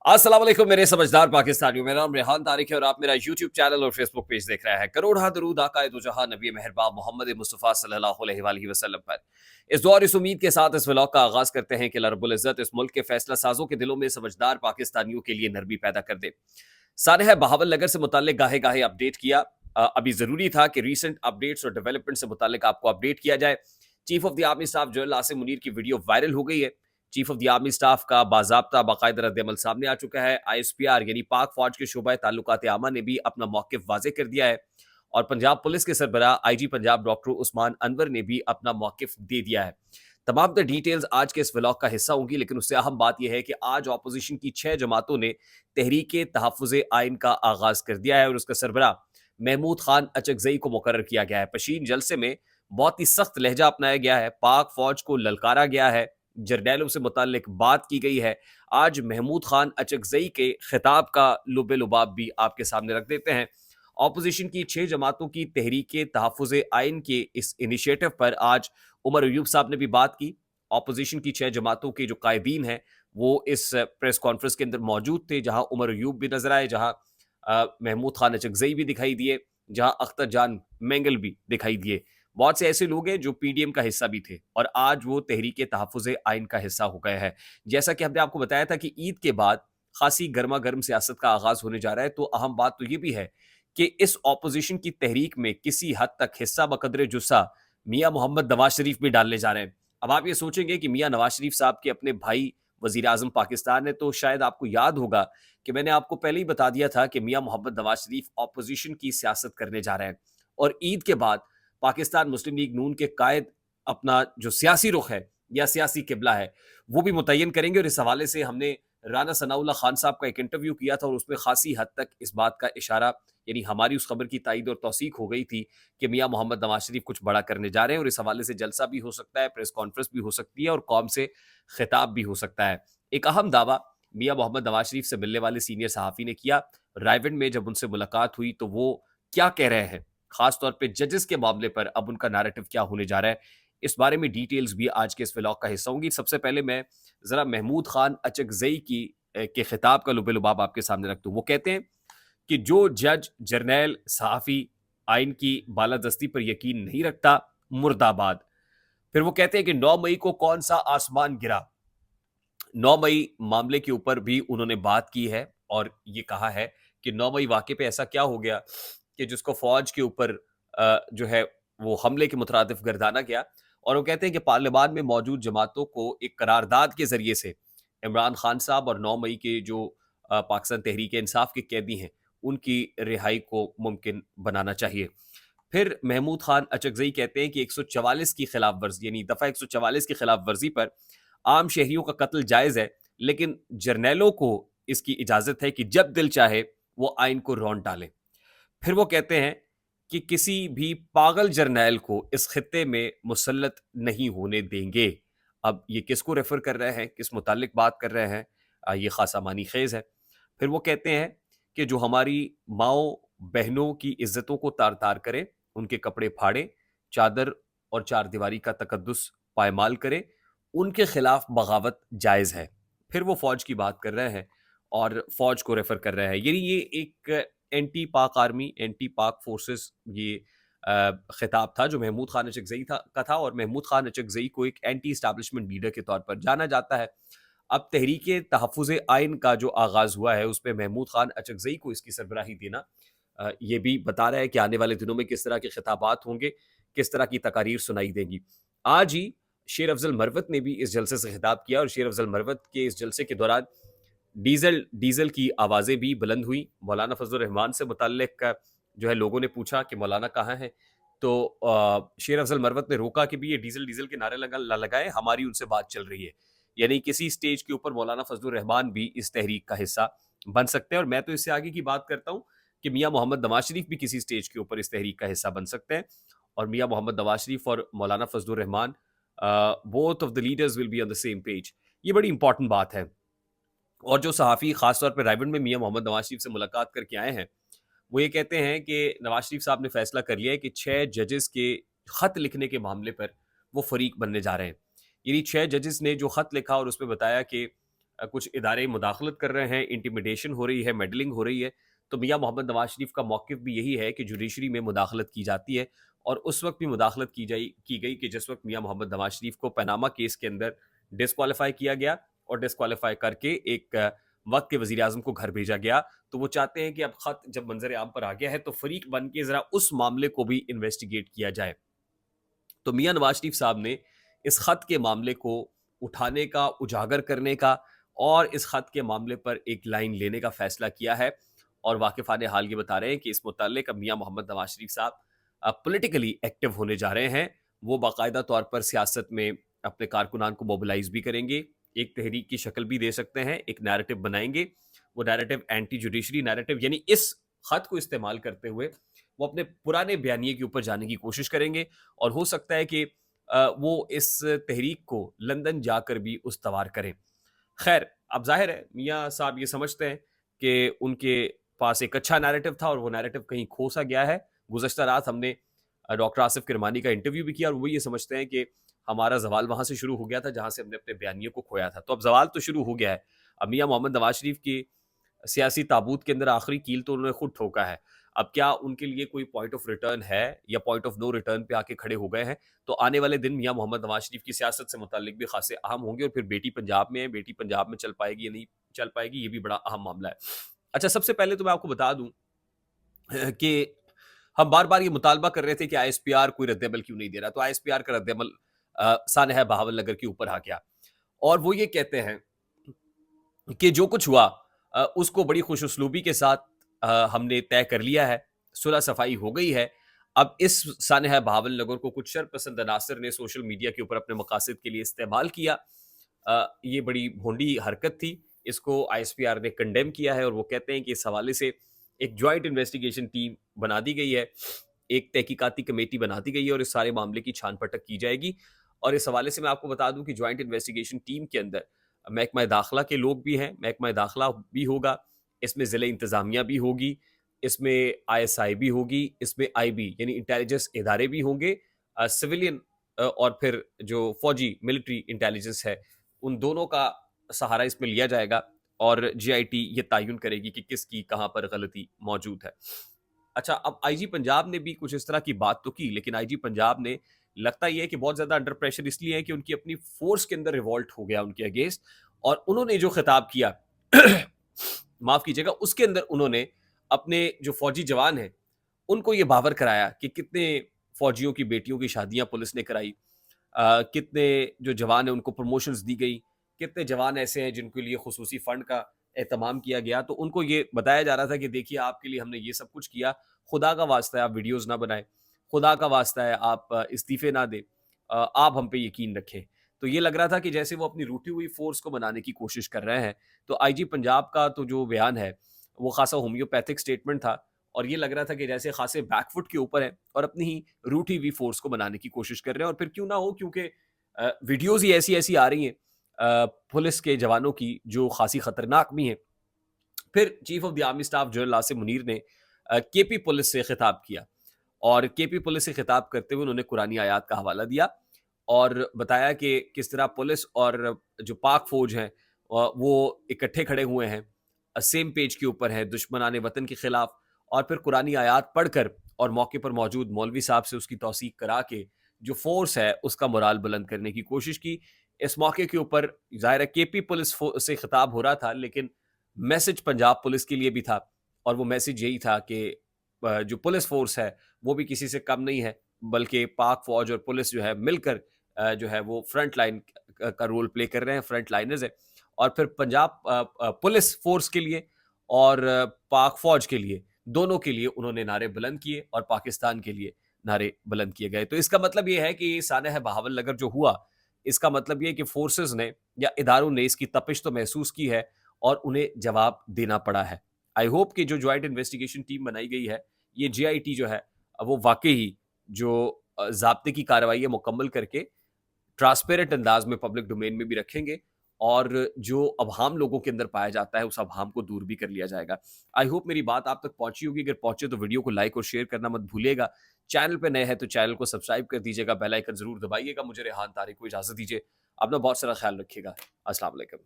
अस्सलाम वालेकुम मेरे समझदार पाकिस्तानियों। मेरा नाम रेहान तारिक है और आप मेरा यूट्यूब चैनल और फेसबुक पेज देख रहे हैं। करोड़ दरूद आका दो जहां नबी मेहरबान मोहम्मद मुस्तफ़ा सल्लल्लाहु अलैहि वसल्लम पर। इस दुआ और इस उम्मीद के साथ इस व्लॉग का आगाज करते हैं कि अल्लाह रब्बुल इज्जत इस मुल्क के फैसला साजों के दिलों में समझदार पाकिस्तानियों के लिए नरमी पैदा कर दे। सानह बहावल नगर से मुताल्लिक गाहे गाहे अपडेट किया। अभी जरूरी था कि रीसेंट अपडेट्स और डेवलपमेंट से मुताल्लिक आपको अपडेट किया जाए। Chief of the army staff general Asim Munir की वीडियो वायरल हो गई है। Chief of the army staff का बाज़ाब्ता बाकायदा रद्द-ए-अमल सामने आ चुका है। आईएसपीआर यानी पाक फौज के शोबा ताल्लुकात आमा ने भी अपना मौक़िफ़ वाज़ेह कर दिया है और पंजाब पुलिस के सरबराह आईजी पंजाब डॉक्टर उस्मान अनवर ने भी अपना मौक़िफ़ दे दिया है। तमाम द डिटेल्स आज के इस व्लॉग का हिस्सा होंगी, लेकिन उससे अहम बात यह है कि आज अपोजिशन की 6 जमातों ने तहरीक तहफ़्फ़ुज़ आइन का आगाज़ कर दिया है और उसका सरबराह महमूद खान अचकज़ई को मुकर्रर किया गया है। पशीन जलसे में बहुत ही सख्त लहजा अपनाया गया है, पाक फौज को ललकारा गया है, जर्नैलों से मुताल्लिक बात की गई है। आज महमूद खान अचकज़ई के खिताब का लुब-ए-लुबाब भी आपके सामने रख देते हैं। ऑपोजिशन की 6 जमातों की तहरीक तहफ़्फ़ुज़ आइन के इस इनिशिएटिव पर आज उमर अयूब साहब ने भी बात की। ऑपोजिशन की 6 जमातों के जो कायदीन हैं, वो इस प्रेस कॉन्फ्रेंस के अंदर मौजूद थे, जहां उमर अयूब भी नजर आए, जहां महमूद खान अचकज़ई भी दिखाई दिए, जहां अख्तर जान मेंगल भी दिखाई दिए। बहुत से ऐसे लोग हैं जो पीडीएम का हिस्सा भी थे और आज वो तहरीक तहफ़्फ़ुज़ आइन का हिस्सा हो गए हैं। जैसा कि हमने आपको बताया था कि ईद के बाद खासी गर्मा गर्म सियासत का आगाज होने जा रहा है, तो अहम बात तो ये भी है कि इस ऑपोजिशन की तहरीक में किसी हद तक हिस्सा बकदरे जुस्सा मियाँ मोहम्मद नवाज शरीफ भी डालने जा रहे हैं। अब आप ये सोचेंगे कि मियाँ नवाज शरीफ साहब के अपने भाई वजीर आजम पाकिस्तान है, तो शायद आपको याद होगा कि मैंने आपको पहले ही बता दिया था कि मियाँ मोहम्मद नवाज शरीफ ऑपोजिशन की सियासत करने जा रहे हैं और ईद के बाद पाकिस्तान मुस्लिम लीग नून के कायद अपना जो सियासी रुख है या सियासी किबला है वो भी मुतय्यन करेंगे। और इस हवाले से हमने राना सनाउल्लाह खान साहब का एक इंटरव्यू किया था और उसमें खासी हद तक इस बात का इशारा, यानी हमारी उस खबर की तायद और तौसीक हो गई थी कि मियाँ मोहम्मद नवाज शरीफ कुछ बड़ा करने जा रहे हैं और इस हवाले से जलसा भी हो सकता है, प्रेस कॉन्फ्रेंस भी हो सकती है और कौम से खिताब भी हो सकता है। एक अहम दावा मियाँ मोहम्मद नवाज शरीफ से मिलने वाले सीनियर सहाफ़ी ने किया। रायविंड में जब उनसे मुलाकात हुई तो वो क्या कह रहे हैं, खास तौर पे जजेस के मामले पर अब उनका नैरेटिव क्या होने जा रहा है, इस बारे में डिटेल्स भी आज के इस व्लॉग का हिस्सा होंगी। सबसे पहले मैं जरा महमूद खान अचकज़ई की के खिताब का लुब-ए-लुबाब आपके सामने रख दूं। वो कहते हैं कि जो जज, जर्नैल, सहाफ़ी आइन की बालादस्ती पर यकीन नहीं रखता, मुर्दाबाद। फिर वो कहते हैं कि 9 मई को कौन सा आसमान गिरा। 9 मई मामले के ऊपर भी उन्होंने बात की है और ये कहा है कि 9 मई वाक़े पे ऐसा क्या हो गया कि जिसको फ़ौज के ऊपर जो है वो हमले के मुतरादिफ गर्दाना गया। और वो कहते हैं कि पार्लियामान में मौजूद जमातों को एक करारदाद के ज़रिए से इमरान खान साहब और 9 मई के जो पाकिस्तान तहरीक इंसाफ के कैदी हैं, उनकी रिहाई को मुमकिन बनाना चाहिए। फिर महमूद खान अचकज़ई कहते हैं कि 144 की खिलाफ वर्जी, यानी दफ़ा 144 की खिलाफ वर्जी पर आम शहरियों का कत्ल जायज़ है, लेकिन जर्नैलों को इसकी इजाज़त है कि जब दिल चाहे वो आइन को रौंद डालें। फिर वो कहते हैं कि किसी भी पागल जर्नैल को इस खित्ते में मुसल्लत नहीं होने देंगे। अब ये किसको रेफर कर रहे हैं, किस मुतालिक बात कर रहे हैं, ये खासा मानी खेज है। फिर वो कहते हैं कि जो हमारी माओ बहनों की इज्जतों को तार तार करे, उनके कपड़े फाड़े, चादर और चार दीवारी का तकद्दुस पायमाल करे, उनके खिलाफ बगावत जायज़ है। फिर वो फौज की बात कर रहे हैं और फौज को रेफर कर रहे हैं, यानी ये एक एंटी पाक आर्मी, एंटी पाक फोर्सेस, ये खिताब था जो महमूद खान अचकज़ई था और महमूद खान अचकज़ई को एक एंटी एस्टैब्लिशमेंट लीडर के तौर पर जाना जाता है। अब तहरीक तहफ़्फ़ुज़ आइन का जो आगाज़ हुआ है उसमें महमूद खान अचकज़ई को इसकी सरबराही देना ये भी बता रहा है कि आने वाले दिनों में किस तरह के खिताबात होंगे, किस तरह की तकारीर सुनाई देंगी। आज ही शेर अफजल मरवत ने भी इस जलसे से खिताब किया और शेर अफजल मरवत के इस जलसे के दौरान डीजल डीजल की आवाज़ें भी बुलंद हुई। मौलाना फजलुर रहमान से मुतल्लिक जो है लोगों ने पूछा कि मौलाना कहाँ हैं, तो शेर अफजल मरवत ने रोका कि भी ये डीजल डीजल के नारे लगाए, हमारी उनसे बात चल रही है। यानी किसी स्टेज के ऊपर मौलाना फजलुर रहमान भी इस तहरीक का हिस्सा बन सकते हैं। और मैं तो इससे आगे की बात करता हूँ कि मियाँ मोहम्मद नवाज शरीफ भी किसी स्टेज के ऊपर इस तहरीक का हिस्सा बन सकते हैं और मियाँ मोहम्मद नवाज शरीफ और मौलाना Fazlur Rahman both of the leaders will be on the same page. ये बड़ी इंपॉर्टेंट बात है। और जो सहाफ़ी ख़ास तौर पे रायविंड में मियाँ मोहम्मद नवाज शरीफ से मुलाकात करके आए हैं, वो ये कहते हैं कि नवाज शरीफ साहब ने फैसला कर लिया है कि 6 जजेस के ख़त लिखने के मामले पर वो फ़रीक बनने जा रहे हैं। यानी 6 जजेस ने जो ख़त लिखा और उसमें बताया कि کچھ ادارے مداخلت کر رہے ہیں, انٹیمیڈیشن ہو رہی ہے, میڈلنگ ہو رہی ہے. تو میاں محمد نواز شریف کا موقف بھی یہی ہے کہ جوڈیشری میں مداخلت کی جاتی ہے, اور اس وقت بھی مداخلت کی گئی کہ جس وقت میاں محمد نواز شریف کو پاناما کیس کے اندر ڈسکوالیفائی کیا گیا, اور ڈسکوالیفائی کر کے ایک وقت کے وزیر اعظم کو گھر بھیجا گیا. تو وہ چاہتے ہیں کہ اب خط جب منظر عام پر آ گیا ہے تو فریق بن کے ذرا اس معاملے کو بھی انویسٹیگیٹ کیا جائے. تو میاں نواز شریف صاحب نے اس خط کے معاملے کو اٹھانے کا, اجاگر کرنے کا, اور اس خط کے معاملے پر ایک لائن لینے کا فیصلہ کیا ہے. اور واقفان حال یہ بتا رہے ہیں کہ اس متعلق اب میاں محمد نواز شریف صاحب پولیٹیکلی ایکٹیو ہونے جا رہے ہیں. وہ باقاعدہ طور پر سیاست میں اپنے کارکنان کو موبلائز بھی کریں گے, ایک تحریک کی شکل بھی دے سکتے ہیں, ایک نیریٹو بنائیں گے. وہ نیریٹو اینٹی جوڈیشری نیریٹو, یعنی اس خط کو استعمال کرتے ہوئے وہ اپنے پرانے بیانیے کے اوپر جانے کی کوشش کریں گے, اور ہو سکتا ہے کہ وہ اس تحریک کو لندن جا کر بھی استوار کریں. خیر, اب ظاہر ہے میاں صاحب یہ سمجھتے ہیں کہ ان کے پاس ایک اچھا نیریٹو تھا اور وہ نیریٹو کہیں کھوسا گیا ہے. گزشتہ رات ہم نے ڈاکٹر آصف کرمانی کا انٹرویو بھی کیا, اور وہ یہ سمجھتے ہیں کہ ہمارا زوال وہاں سے شروع ہو گیا تھا جہاں سے ہم نے اپنے بیانیے کو کھویا تھا. تو اب زوال تو شروع ہو گیا ہے. اب میاں محمد نواز شریف کی سیاسی تابوت کے اندر آخری کیل تو انہوں نے خود ٹھوکا ہے. اب کیا ان کے لیے کوئی پوائنٹ آف ریٹرن ہے, یا پوائنٹ آف نو ریٹرن پہ آ کے کھڑے ہو گئے ہیں؟ تو آنے والے دن میاں محمد نواز شریف کی سیاست سے متعلق بھی خاصے اہم ہوں گے. اور پھر بیٹی پنجاب میں ہے, بیٹی پنجاب میں چل پائے گی یا نہیں چل پائے گی, یہ بھی بڑا اہم معاملہ ہے. اچھا, سب سے پہلے تو میں آپ کو بتا دوں کہ ہم بار بار یہ مطالبہ کر رہے تھے کہ آئی ایس پی آر کوئی رد عمل کیوں نہیں دے رہا. تو آئی ایس پی آر کا رد عمل سانحہ بہاول نگر کے اوپر آ گیا, اور وہ یہ کہتے ہیں کہ جو کچھ ہوا اس کو بڑی خوش اسلوبی کے ساتھ ہم نے طے کر لیا ہے, صلح صفائی ہو گئی ہے. اب اس سانحہ بہاول نگر کو کچھ شر پسند عناصر نے سوشل میڈیا کے اوپر اپنے مقاصد کے لیے استعمال کیا. یہ بڑی بھونڈی حرکت تھی, اس کو آئی ایس پی آر نے کنڈیم کیا ہے, اور وہ کہتے ہیں کہ اس حوالے سے ایک جوائنٹ انویسٹیگیشن ٹیم بنا دی گئی ہے, ایک تحقیقاتی کمیٹی بنا دی گئی ہے, اور اس سارے معاملے کی چھان پٹک کی جائے گی. اور اس حوالے سے میں آپ کو بتا دوں کہ جوائنٹ انویسٹیگیشن ٹیم کے اندر محکمہ داخلہ کے لوگ بھی ہیں, محکمہ داخلہ بھی ہوگا, اس میں ضلع انتظامیہ بھی ہوگی, اس میں آئی ایس آئی بھی ہوگی, اس میں آئی بی یعنی انٹیلیجنس ادارے بھی ہوں گے, سویلین اور پھر جو فوجی ملٹری انٹیلیجنس ہے ان دونوں کا سہارا اس میں لیا جائے گا, اور جی آئی ٹی یہ تعین کرے گی کہ کس کی کہاں پر غلطی موجود ہے. اچھا, اب آئی جی پنجاب نے بھی کچھ اس طرح کی بات تو کی, لیکن آئی جی پنجاب نے لگتا یہ ہے کہ بہت زیادہ انڈر پریشر اس لیے ہے کہ ان کی اپنی فورس کے اندر ریوالٹ ہو گیا ان کے اگینسٹ, اور انہوں نے جو خطاب کیا معاف کیجیے گا, اس کے اندر انہوں نے اپنے جو فوجی جوان ہیں ان کو یہ باور کرایا کہ کتنے فوجیوں کی بیٹیوں کی شادیاں پولیس نے کرائی, کتنے جو جوان ہیں ان کو پروموشنز دی گئی, کتنے جوان ایسے ہیں جن کے لیے خصوصی فنڈ کا اہتمام کیا گیا. تو ان کو یہ بتایا جا رہا تھا کہ دیکھیے آپ کے لیے ہم نے یہ سب کچھ کیا, خدا کا واسطہ ہے آپ ویڈیوز نہ بنائیں, خدا کا واسطہ ہے آپ استعفے نہ دیں, آپ ہم پہ یقین رکھیں. تو یہ لگ رہا تھا کہ جیسے وہ اپنی روٹی ہوئی فورس کو بنانے کی کوشش کر رہے ہیں. تو آئی جی پنجاب کا تو جو بیان ہے وہ خاصا ہومیوپیتھک سٹیٹمنٹ تھا, اور یہ لگ رہا تھا کہ جیسے خاصے بیک فٹ کے اوپر ہے اور اپنی ہی روٹی ہوئی فورس کو بنانے کی کوشش کر رہے ہیں. اور پھر کیوں نہ ہو, کیونکہ ویڈیوز ہی ایسی آ رہی ہیں پولیس کے جوانوں کی جو خاصی خطرناک بھی ہیں. پھر chief of the army staff general Asif Munir نے کے پی پولیس سے خطاب کیا, اور کے پی پولیس سے خطاب کرتے ہوئے انہوں نے قرآنی آیات کا حوالہ دیا اور بتایا کہ کس طرح پولیس اور جو پاک فوج ہیں وہ اکٹھے کھڑے ہوئے ہیں, سیم پیج کے اوپر ہیں دشمنان وطن کے خلاف. اور پھر قرآنی آیات پڑھ کر اور موقع پر موجود مولوی صاحب سے اس کی توثیق کرا کے جو فورس ہے اس کا مورال بلند کرنے کی کوشش کی. اس موقع کے اوپر ظاہر کے پی پولیس سے خطاب ہو رہا تھا, لیکن میسج پنجاب پولیس کے لیے بھی تھا, اور وہ میسج یہی تھا کہ جو پولیس فورس ہے وہ بھی کسی سے کم نہیں ہے, بلکہ پاک فوج اور پولیس جو ہے مل کر جو ہے وہ فرنٹ لائن کا رول پلے کر رہے ہیں, فرنٹ لائنرز ہیں. اور پھر پنجاب پولیس فورس کے لیے اور پاک فوج کے لیے, دونوں کے لیے انہوں نے نعرے بلند کیے, اور پاکستان کے لیے نعرے بلند کیے گئے. تو اس کا مطلب یہ ہے کہ سانحہ بہاول نگر جو ہوا, اس کا مطلب یہ کہ فورسز نے یا اداروں نے اس کی تپش تو محسوس کی ہے اور انہیں جواب دینا پڑا ہے. آئی ہوپ کہ جو جوائنٹ انویسٹیگیشن ٹیم بنائی گئی ہے یہ جی آئی ٹی جو ہے وہ واقعی جو ضابطے کی کارروائی ہے مکمل کر کے ٹرانسپیرنٹ انداز میں پبلک ڈومین میں بھی رکھیں گے, اور جو ابہام لوگوں کے اندر پایا جاتا ہے اس ابہام کو دور بھی کر لیا جائے گا. آئی ہوپ میری بات آپ تک پہنچی ہوگی, اگر پہنچے تو ویڈیو کو لائک اور شیئر کرنا مت بھولیے گا. چینل پہ نئے ہیں تو چینل کو سبسکرائب کر دیجیے گا, بیل آئیکن ضرور دبائیے گا. مجھے ریحان طارق کو اجازت دیجیے, اپنا بہت سارا خیال رکھیے گا. السلام علیکم.